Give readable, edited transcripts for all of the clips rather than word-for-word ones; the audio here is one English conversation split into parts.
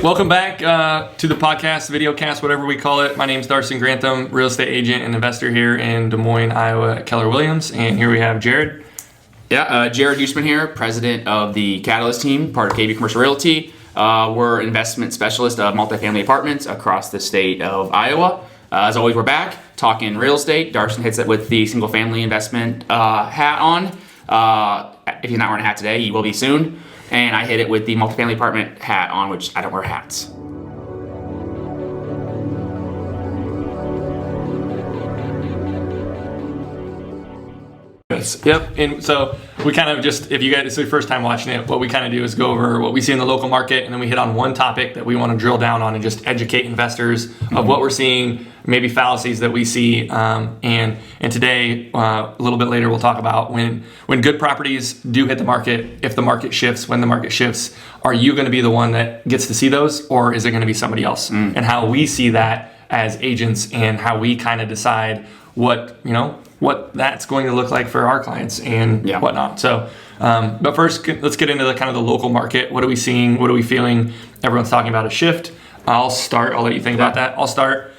Welcome back to the podcast, videocast, whatever we call it. My name is Darson Grantham, real estate agent and investor here in Des Moines, Iowa at Keller Williams. And here we have Jared. Jared Huseman here, president of the Catalyst team, part of KB Commercial Realty. We're investment specialist of multifamily apartments across the state of Iowa. As always, we're back talking real estate. Darson hits it with the single family investment hat on. If he's not wearing a hat today, he will be soon. And I hit it with the multifamily apartment hat on, which I don't wear hats. Yep, and so we kind of just, if you guys, it's your first time watching it, what we kind of do is go over what we see in the local market, and then we hit on one topic that we want to drill down on and just educate investors of what we're seeing, maybe fallacies that we see, and today, a little bit later, we'll talk about when good properties do hit the market, if the market shifts, when the market shifts, are you going to be the one that gets to see those, or is it going to be somebody else? And how we see that as agents and how we kind of decide what that's going to look like for our clients and whatnot. So, but first, let's get into the kind of the local market. What are we seeing? What are we feeling? Everyone's talking about a shift. I'll start. I'll let you think about that. I'll start.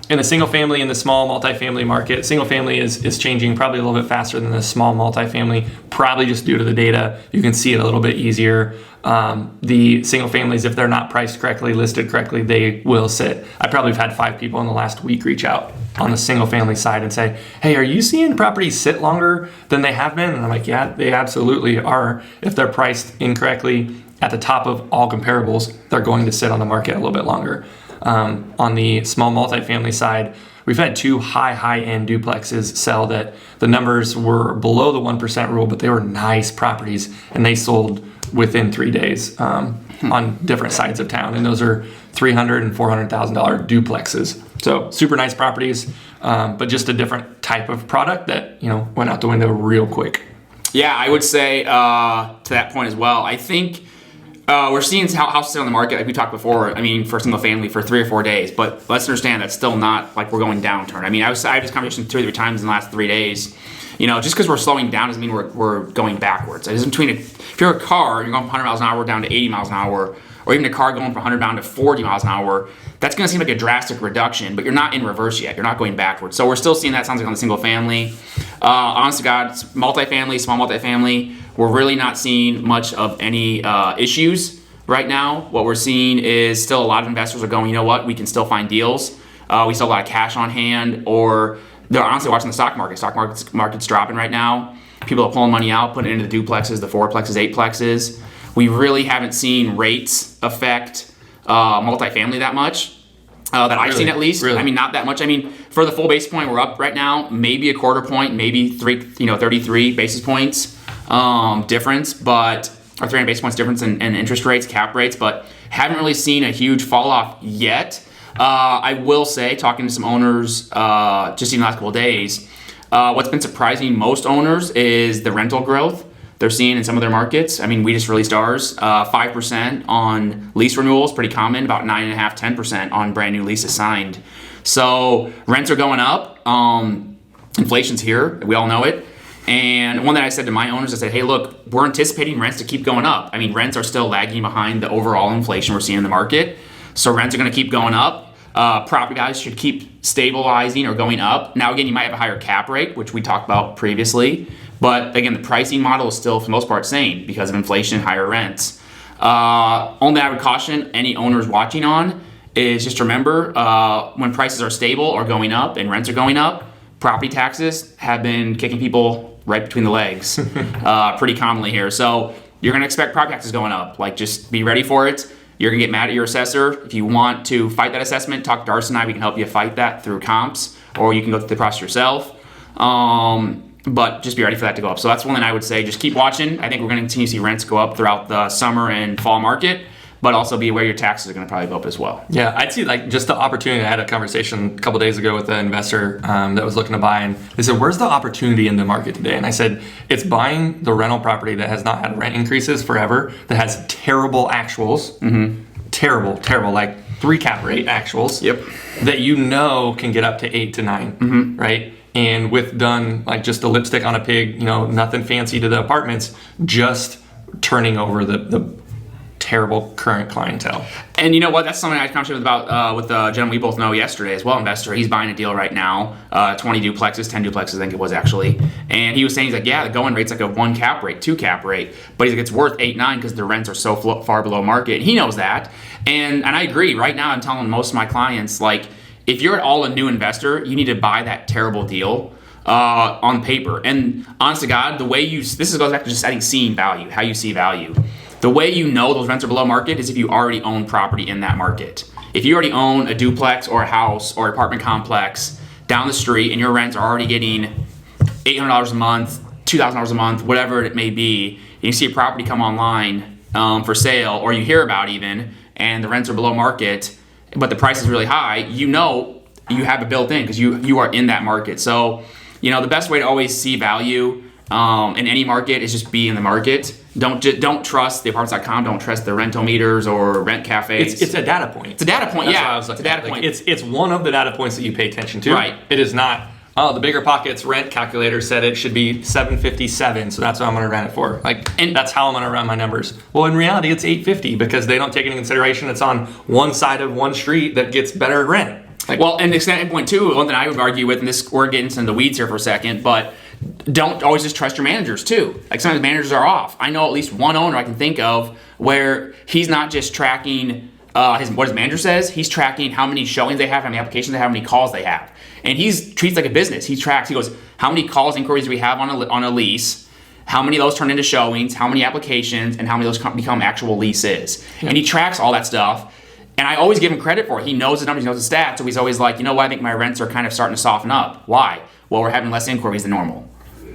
In the single family and the small multifamily market, single family is changing probably a little bit faster than the small multifamily, probably just due to the data. You can see it a little bit easier. The single families, if they're not priced correctly, listed correctly, they will sit. I probably have had 5 people in the last week reach out on the single family side and say, hey, are you seeing properties sit longer than they have been? And I'm like, yeah, they absolutely are. If they're priced incorrectly at the top of all comparables, they're going to sit on the market a little bit longer. On the small multifamily side, we've had 2 high-end duplexes sell that the numbers were below the 1% rule, but they were nice properties, and they sold within 3 days on different sides of town. And those are $300,000 and $400,000 duplexes. So super nice properties, but just a different type of product that went out the window real quick. Yeah, I would say to that point as well. I think we're seeing houses on the market, like we talked before, for single family for 3 or 4 days, but let's understand that's still not like we're going downturn. I had this conversation 2 or 3 times in the last 3 days. Just because we're slowing down doesn't mean we're going backwards. It's between if you're a car, you're going from 100 miles an hour down to 80 miles an hour, or even a car going from 100 down to 40 miles an hour, that's going to seem like a drastic reduction, but you're not in reverse yet. You're not going backwards. So we're still seeing that, sounds like, on the single family. Honest to God, multifamily, small multifamily, we're really not seeing much of any issues right now. What we're seeing is still a lot of investors are going, you know what, we can still find deals. We still have a lot of cash on hand, or they're honestly watching the stock market. Stock market's dropping right now. People are pulling money out, putting it into the duplexes, the 4plexes, 8plexes. We really haven't seen rates affect multifamily that much. That I've seen at least. Really? Not that much. For the full basis point, we're up right now, maybe a quarter point, maybe 33 basis points difference, but or 300 basis points difference in interest rates, cap rates, but haven't really seen a huge fall off yet. I will say, talking to some owners just in the last couple of days, what's been surprising most owners is the rental growth they're seeing in some of their markets. We just released ours, 5% on lease renewals, pretty common, about 9.5%, 10% on brand new leases signed. So rents are going up. Inflation's here, we all know it. And one that I said to my owners, I said, hey, look, we're anticipating rents to keep going up. Rents are still lagging behind the overall inflation we're seeing in the market. So rents are going to keep going up. Property values should keep stabilizing or going up. Now, again, you might have a higher cap rate, which we talked about previously. But again, the pricing model is still, for the most part, same because of inflation, higher rents. Only I would caution any owners watching on is just remember when prices are stable or going up and rents are going up, property taxes have been kicking people right between the legs pretty commonly here. So you're going to expect property taxes going up. Just be ready for it. You're going to get mad at your assessor. If you want to fight that assessment, talk to Darson and I. We can help you fight that through comps, or you can go through the process yourself. But just be ready for that to go up. So that's one thing I would say. Just keep watching. I think we're going to continue to see rents go up throughout the summer and fall market, but also be aware your taxes are going to probably go up as well. Yeah, I'd see just the opportunity. I had a conversation a couple days ago with an investor that was looking to buy, and they said, where's the opportunity in the market today? And I said, it's buying the rental property that has not had rent increases forever, that has terrible actuals, terrible, like 3 cap rate actuals, that can get up to 8 to 9, right? And with done just a lipstick on a pig, nothing fancy to the apartments, just turning over the terrible current clientele. And you know what? That's something I had a conversation about with the gentleman we both know yesterday as well, investor. He's buying a deal right now, 20 duplexes, 10 duplexes, I think it was actually. And he was saying, he's like, yeah, the going rate's like a 1 cap rate, 2 cap rate. But he's like, it's worth 8, 9 because the rents are so far below market. And he knows that. And I agree. Right now, I'm telling most of my clients, like, if you're at all a new investor, you need to buy that terrible deal on paper. And honest to God, the way goes back to just seeing value, how you see value. The way you know those rents are below market is if you already own property in that market. If you already own a duplex or a house or apartment complex down the street and your rents are already getting $800 a month, $2,000 a month, whatever it may be, and you see a property come online for sale, or you hear about even, and the rents are below market, but the price is really high, you know you have it built in because you are in that market. So, you know, the best way to always see value in any market is just be in the market. Don't trust the apartments.com. Don't trust the rental meters or rent cafes. It's a data point. It's a data point. That's Yeah, what I was looking it's a data at. point. It's one of the data points that you pay attention to. Right. It is not. Oh, the Bigger Pockets rent calculator said it should be $757, so that's what I'm going to rent it for. And that's how I'm going to run my numbers. Well, in reality, it's $850 because they don't take into consideration it's on one side of one street that gets better rent. Well, and the extent point too, one thing I would argue with, and this we're getting into the weeds here for a second, but don't always just trust your managers too. Like sometimes managers are off. I know at least one owner I can think of where he's not just tracking what his manager says, he's tracking how many showings they have, how many applications they have, how many calls they have. And he treats like a business. He goes, how many calls, inquiries do we have on a lease? How many of those turn into showings? How many applications? And how many of those become actual leases? Yeah. And he tracks all that stuff. And I always give him credit for it. He knows the numbers, he knows the stats. So he's always like, you know what, I think my rents are kind of starting to soften up. Why? Well, we're having less inquiries than normal.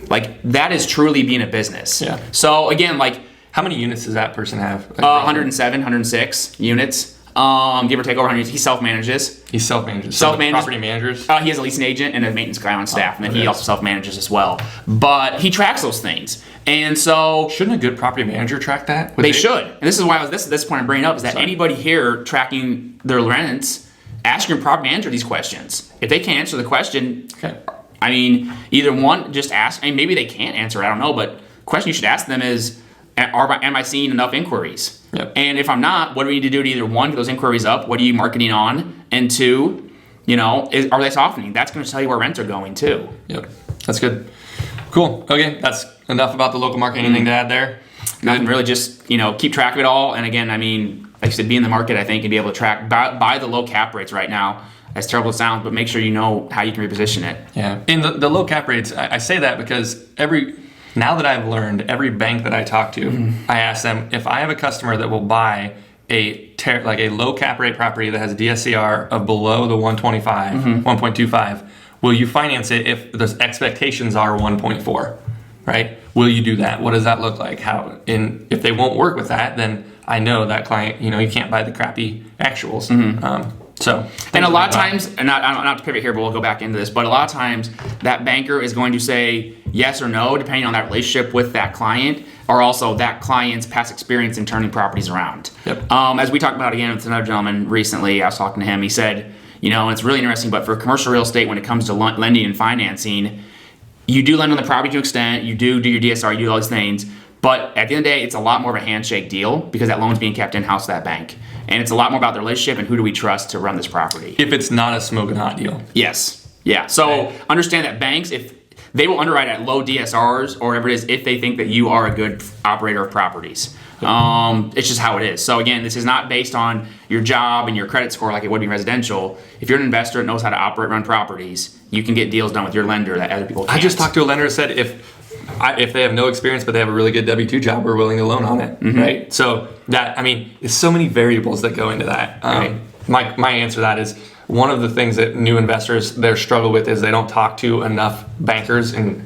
Like, that is truly being a business. Yeah. So again, like, how many units does that person have? 107, 106 units. Give or take over 100. He self-manages. He self-manages. Self-manages. Property managers? He has a leasing agent and a maintenance guy on staff, and then he also self-manages as well. But he tracks those things. And so... Shouldn't a good property manager track that? They should. And this is why this point I'm bringing up, is that anybody here tracking their rents, ask your property manager these questions. If they can't answer the question, okay. I mean, either one, just ask, and maybe they can't answer, I don't know, but the question you should ask them is, am I seeing enough inquiries? Yep. And if I'm not, what do we need to do to either one, get those inquiries up, what are you marketing on, and two, you know, are they softening? That's going to tell you where rents are going too. Yep, that's good. Cool. Okay, that's enough about the local market. Anything to add there? Nothing really, just, you know, keep track of it all. And again, I mean, like I said, be in the market, I think, and be able to track, buy the low cap rates right now. As terrible as it sounds, but make sure you know how you can reposition it. Yeah, in the low cap rates, I say that because now that I've learned, every bank that I talk to, I ask them, if I have a customer that will buy a low cap rate property that has a DSCR of below the 125, 1.25, will you finance it if the expectations are 1.4, right? Will you do that? What does that look like? If they won't work with that, then I know that client, you know, you can't buy the crappy actuals. And a lot of times, and not to pivot here, but we'll go back into this, but a lot of times that banker is going to say yes or no, depending on that relationship with that client, or also that client's past experience in turning properties around. Yep. As we talked about again with another gentleman recently, I was talking to him, he said, you know, and it's really interesting, but for commercial real estate, when it comes to lending and financing, you do lend on the property to an extent, you do your DSR, you do all these things, but at the end of the day, it's a lot more of a handshake deal because that loan's being kept in-house to that bank. And it's a lot more about the relationship and who do we trust to run this property. If it's not a smoking hot deal. Yes. Yeah. So understand that banks, if they will underwrite at low DSRs or whatever it is, if they think that you are a good operator of properties. It's just how it is. So again, this is not based on your job and your credit score like it would be residential. If you're an investor that knows how to operate, run properties, you can get deals done with your lender that other people can't. I just talked to a lender that said if they have no experience but they have a really good W-2 job, we're willing to loan on it, right? So that, I mean, there's so many variables that go into that. Right. My answer to that is one of the things that new investors their struggle with is they don't talk to enough bankers and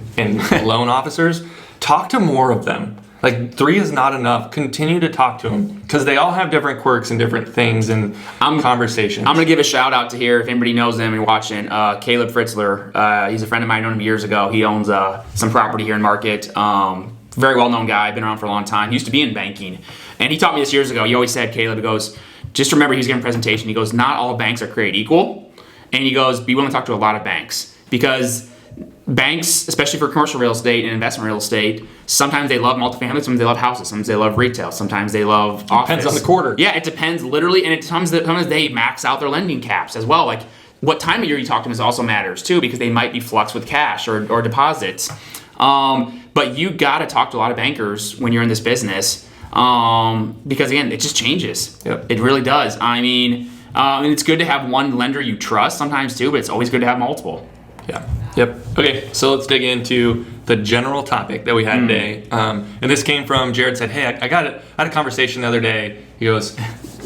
loan officers. Talk to more of them. Like 3 is not enough. Continue to talk to them because they all have different quirks and different things and conversations. I'm going to give a shout out to here, if anybody knows them and watching, Caleb Fritzler. He's a friend of mine, known him years ago. He owns some property here in Market. Very well-known guy, been around for a long time. He used to be in banking. And he taught me this years ago. He always said, Caleb, he goes, just remember, he was giving a presentation. He goes, not all banks are created equal. And he goes, be willing to talk to a lot of banks because banks, especially for commercial real estate and investment real estate, sometimes they love multifamily, sometimes they love houses, sometimes they love retail, sometimes they love office. Depends on the quarter. Yeah, it depends literally, and sometimes they max out their lending caps as well. Like what time of year you talk to them also matters too, because they might be flux with cash or deposits. But you got to talk to a lot of bankers when you're in this business, because again, it just changes. Yep. It really does. I mean, and it's good to have one lender you trust sometimes too, but it's always good to have multiple. Yeah. Yep. Okay, so let's dig into the general topic that we had today. And this came from Jared said, hey, I had a conversation the other day. He goes,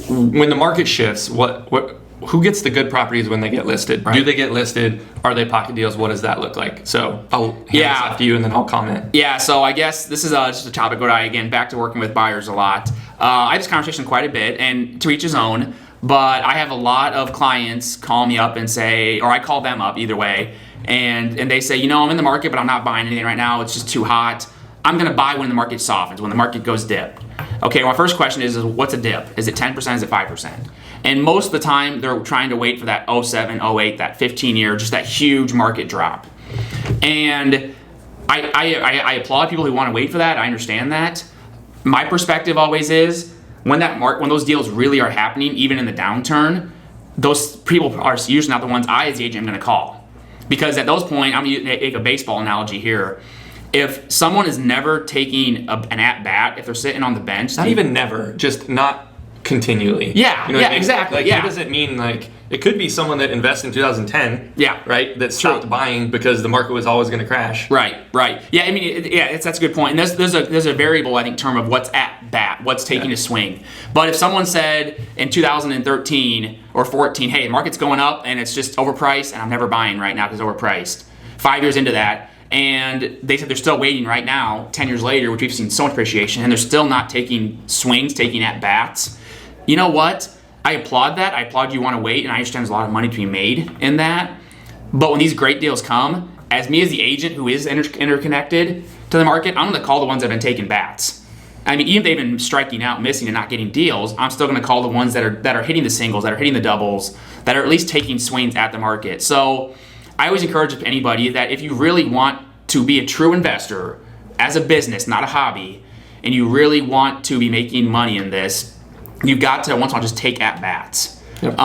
when the market shifts, who gets the good properties when they get listed? Right. Do they get listed? Are they pocket deals? What does that look like? So I'll hand this off to you and then I'll comment. Yeah, so I guess this is just a topic where again, back to working with buyers a lot. I have this conversation quite a bit, and to each his own, but I have a lot of clients call me up and say, or I call them up either way, and they say, I'm in the market, but I'm not buying anything right now. It's just too hot. I'm going to buy when the market softens, when the market goes dip. Okay, my first question is what's a dip? Is it 10%? Is it 5%? And most of the time, they're trying to wait for that 07, 08, that 15-year, just that huge market drop. And I applaud people who want to wait for that. I understand that. My perspective always is when those deals really are happening, even in the downturn, those people are usually not the ones I, as the agent, am going to call. Because at those points, I'm going to make a baseball analogy here. If someone is never taking an at-bat, if they're sitting on the bench... Not even never, just not continually. Yeah, exactly. Like, it doesn't mean, like, it could be someone that invested in 2010, right, that stopped buying because the market was always going to crash. Right. Yeah, I mean, that's a good point. And there's a variable, I think, term of what's at-bat, what's taking a swing. But if someone said in 2013 or 14, hey, the market's going up and it's just overpriced and I'm never buying right now because it's overpriced, 5 years into that, and they said they're still waiting right now, 10 years later, which we've seen so much appreciation, and they're still not taking swings, taking at-bats. You know what? I applaud that. I applaud you want to wait, and I understand there's a lot of money to be made in that. But when these great deals come, as me as the agent who is interconnected to the market, I'm going to call the ones that have been taking bats. I mean, even if they've been striking out, missing, and not getting deals, I'm still going to call the ones that are hitting the singles, that are hitting the doubles, that are at least taking swings at the market. So I always encourage anybody that if you really want to be a true investor as a business, not a hobby, and you really want to be making money in this, you've got to once in a while just take at-bats. Yep.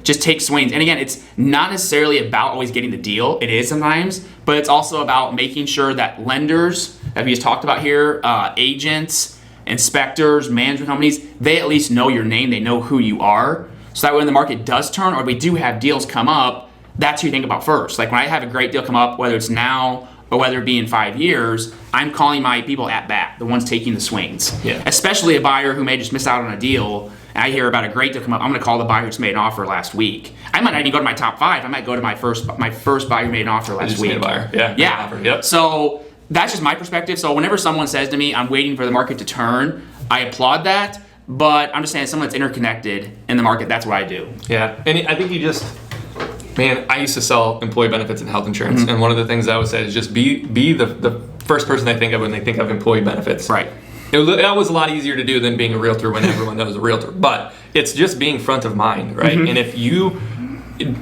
Just take swings. And again, it's not necessarily about always getting the deal. It is sometimes, but it's also about making sure that lenders, that we just talked about here, agents, inspectors, management companies, they at least know your name, they know who you are. So that when the market does turn, or we do have deals come up, that's who you think about first. Like when I have a great deal come up, whether it's now or whether it be in 5 years, I'm calling my people at bat, the ones taking the swings. Yeah. Especially a buyer who may just miss out on a deal, and I hear about a great deal come up, I'm gonna call the buyer who just made an offer last week. I might not even go to my top 5, I might go to my first buyer who made an offer last week. Buyer. Yeah. Offer. Yep. So that's just my perspective. So whenever someone says to me, I'm waiting for the market to turn, I applaud that, but I'm just saying, as someone that's interconnected in the market, that's what I do. Yeah, and I think I used to sell employee benefits and health insurance, and one of the things I would say is just be the first person they think of when they think of employee benefits. Right. That was a lot easier to do than being a realtor when everyone knows a realtor. But it's just being front of mind, right? And if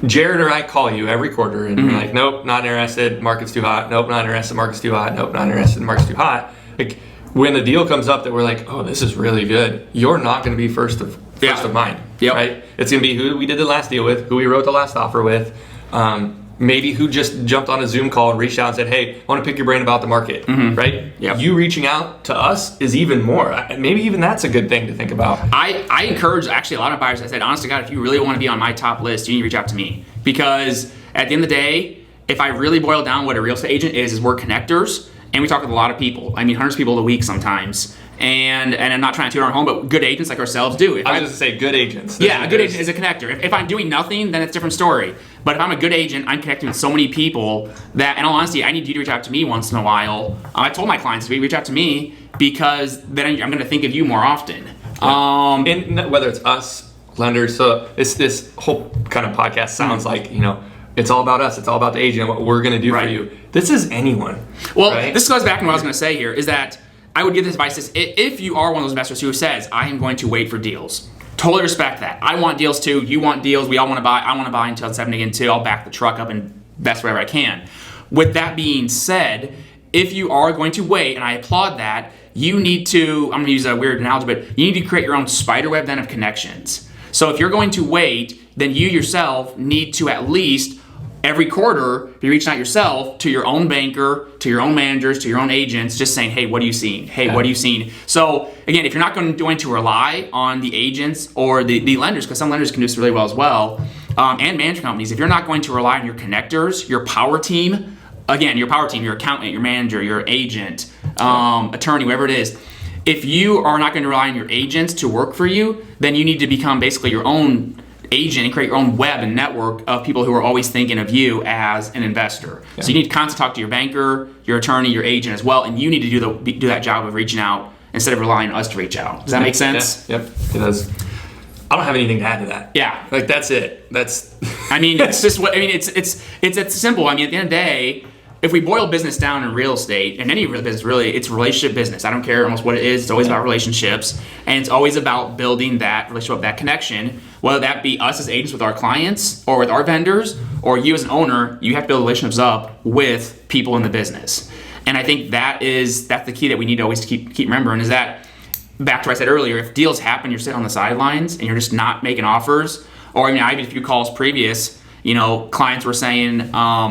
Jared or I call you every quarter and you're like, nope, not interested, market's too hot, nope, not interested, market's too hot, nope, not interested, market's too hot. Like when the deal comes up that we're like, oh, this is really good, you're not going to be first of mind, right? It's going to be who we did the last deal with, who we wrote the last offer with, maybe who just jumped on a Zoom call and reached out and said, hey, I want to pick your brain about the market, right? Yep. You reaching out to us is even more. Maybe even that's a good thing to think about. I encourage actually a lot of buyers. I said, honest to God, if you really want to be on my top list, you need to reach out to me. Because at the end of the day, if I really boil down what a real estate agent is we're connectors, and we talk with a lot of people. I mean, hundreds of people a week sometimes. And I'm not trying to toot our home, but good agents like ourselves do. I was just going to say good agents. Yeah, a good agent is a connector. If I'm doing nothing, then it's a different story. But if I'm a good agent, I'm connecting with so many people that, in all honesty, I need you to reach out to me once in a while. I told my clients to reach out to me because then I'm going to think of you more often. And whether it's us, lenders, so this whole kind of podcast sounds like, it's all about us. It's all about the agent, what we're going to do for you. This is anyone. Well, this goes back to what I was going to say here, is that I would give this advice, if you are one of those investors who says, I am going to wait for deals, totally respect that. I want deals too. You want deals. We all want to buy. I want to buy in 2007 again too. I'll back the truck up and invest wherever I can. with that being said, if you are going to wait, and I applaud that, you need to, I'm going to use a weird analogy, but you need to create your own spider web then of connections. So if you're going to wait, then you yourself need to at least every quarter be reaching out yourself to your own banker, to your own managers, to your own agents, just saying, hey, what are you seeing? Hey, what are you seeing? So again, if you're not going to rely on the agents or the lenders, because some lenders can do this really well as well, and management companies, if you're not going to rely on your connectors, your power team, again, your power team, your accountant, your manager, your agent, attorney, whatever it is, if you are not going to rely on your agents to work for you, then you need to become basically your own agent and create your own web and network of people who are always thinking of you as an investor. Yeah. So you need to constantly talk to your banker, your attorney, your agent as well, and you need to do that job of reaching out instead of relying on us to reach out. Does that make sense? Yeah. Yep, it does. I don't have anything to add to that. Yeah. Like, that's it. That's. I mean, it's just what I mean. It's simple. I mean, at the end of the day, if we boil business down in real estate, and any real business really, it's relationship business. I don't care almost what it is. It's always about relationships, and it's always about building that relationship, that connection. Whether that be us as agents with our clients, or with our vendors, or you as an owner, you have to build relationships up with people in the business. And I think that's the key that we need to always keep remembering, is that, back to what I said earlier, if deals happen, you're sitting on the sidelines and you're just not making offers, or I mean, I had a few calls previous. Clients were saying,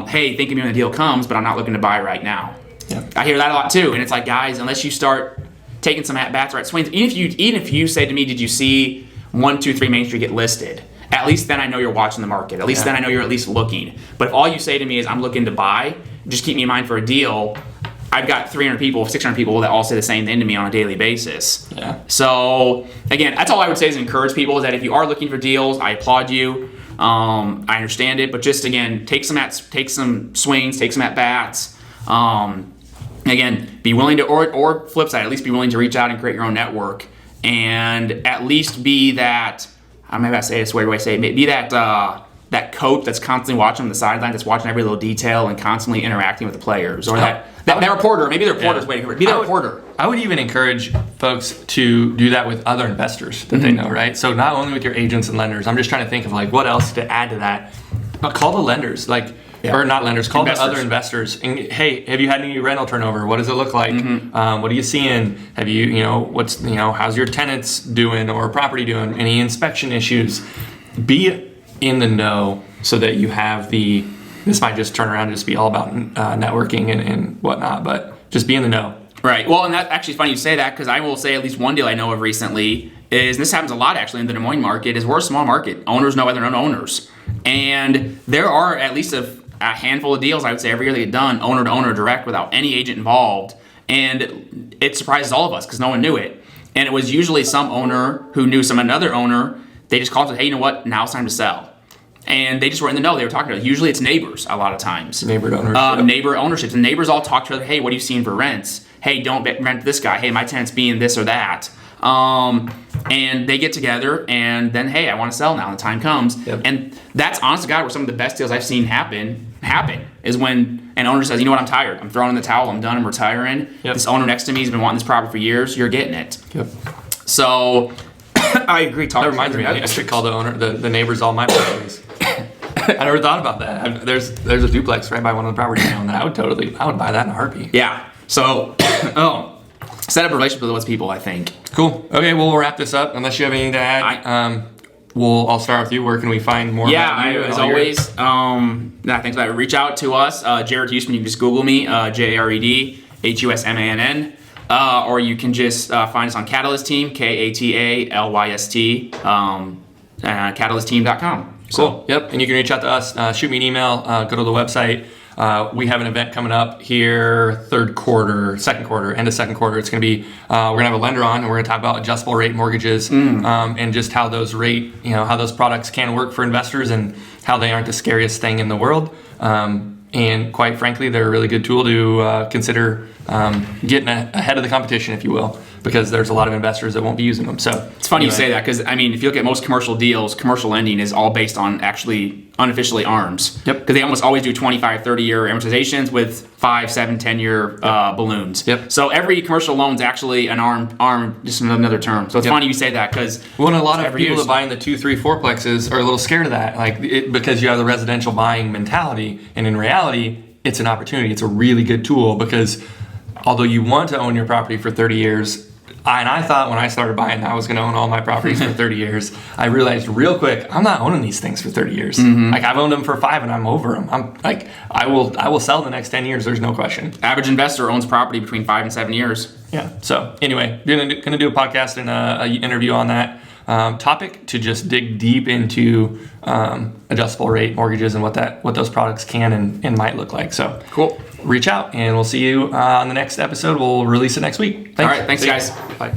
hey, think of me when the deal comes, but I'm not looking to buy right now. Yeah. I hear that a lot too. And it's like, guys, unless you start taking some at-bats or at swings, even if you say to me, did you see 123 Main Street get listed? At least then I know you're watching the market. At least then I know you're at least looking. But if all you say to me is, I'm looking to buy, just keep me in mind for a deal, I've got 300 people, 600 people that all say the same thing to me on a daily basis. Yeah. So again, that's all I would say is encourage people, is that if you are looking for deals, I applaud you. I understand it, but just again, take some swings, take some at bats. Again, be willing to, or flip side, at least be willing to reach out and create your own network, and at least be that. I maybe I say this weird way. Say be that coach that's constantly watching on the sideline, that's watching every little detail and constantly interacting with the players, or that reporter. Maybe the reporter's waiting for it. Be that reporter. I would even encourage folks to do that with other investors that they know, right? So not only with your agents and lenders. I'm just trying to think of like what else to add to that. Call the lenders, or not lenders. Call investors. The other investors. And hey, have you had any rental turnover? What does it look like? What are you seeing? Have you, how's your tenants doing or property doing? Any inspection issues? Be in the know so that you have this might just turn around and just be all about networking and whatnot, but just be in the know. Right. Well, and that's actually funny you say that, because I will say at least one deal I know of recently is, and this happens a lot actually in the Des Moines market, is we're a small market. Owners know other owners. And there are at least a handful of deals I would say every year that get done owner to owner direct without any agent involved. And it surprises all of us because no one knew it. And it was usually some owner who knew another owner. They just called and said, hey, you know what? Now it's time to sell. And they just were in the know. They were talking to us. Usually it's neighbors a lot of times. Neighbor ownership. Neighbor ownerships. And neighbors all talk to each other. Hey, what are you seeing for rents? Hey, don't rent this guy. Hey, my tenant's being this or that. And they get together and then, hey, I want to sell now. And the time comes. Yep. And that's, honest to God, where some of the best deals I've seen happen is when an owner says, you know what, I'm tired. I'm throwing in the towel. I'm done. I'm retiring. Yep. This owner next to me has been wanting this property for years. You're getting it. Yep. So I agree. That reminds me. I should call the owner, the neighbors, all my properties. I never thought about that. There's a duplex right by one of the properties I own that I would buy that in a heartbeat. Yeah. So, set up a relationship with those people, I think. Cool. Okay, well, we'll wrap this up. Unless you have anything to add, I'll start with you. Where can we find more about you? As always, thanks for that. Reach out to us. Jared Huseman, you can just Google me, Jared Husmann. Or you can just find us on Catalyst Team, KATALYST, catalystteam.com. Cool. Yep. And you can reach out to us. Shoot me an email. Go to the website. We have an event coming up here, second quarter. End of second quarter. It's going to be, we're going to have a lender on, and we're going to talk about adjustable rate mortgages, and just how those how those products can work for investors and how they aren't the scariest thing in the world. And quite frankly, they're a really good tool to consider getting ahead of the competition, if you will, because there's a lot of investors that won't be using them. So it's funny you say that, because I mean, if you look at most commercial deals, commercial lending is all based on actually unofficially ARMs. Yep. Because they almost always do 25, 30-year amortizations with 5, 7, 10-year balloons. Yep. So every commercial loan is actually an ARM, just another term. So it's funny you say that, because a lot of people that buy in the 2, 3, 4plexes are a little scared of that, because you have the residential buying mentality, and in reality, it's an opportunity. It's a really good tool because although you want to own your property for 30 years, I thought when I started buying, I was going to own all my properties for 30 years. I realized real quick, I'm not owning these things for 30 years. Like I've owned them for 5 and I'm over them. I'm like, I will sell the next 10 years. There's no question. Average investor owns property between 5 and 7 years. Yeah. So anyway, gonna do a podcast and a interview on that topic to just dig deep into adjustable rate mortgages and what those products can and might look like. So cool. Reach out and we'll see you on the next episode. We'll release it next week. Thanks. All right. Thanks, guys. Bye.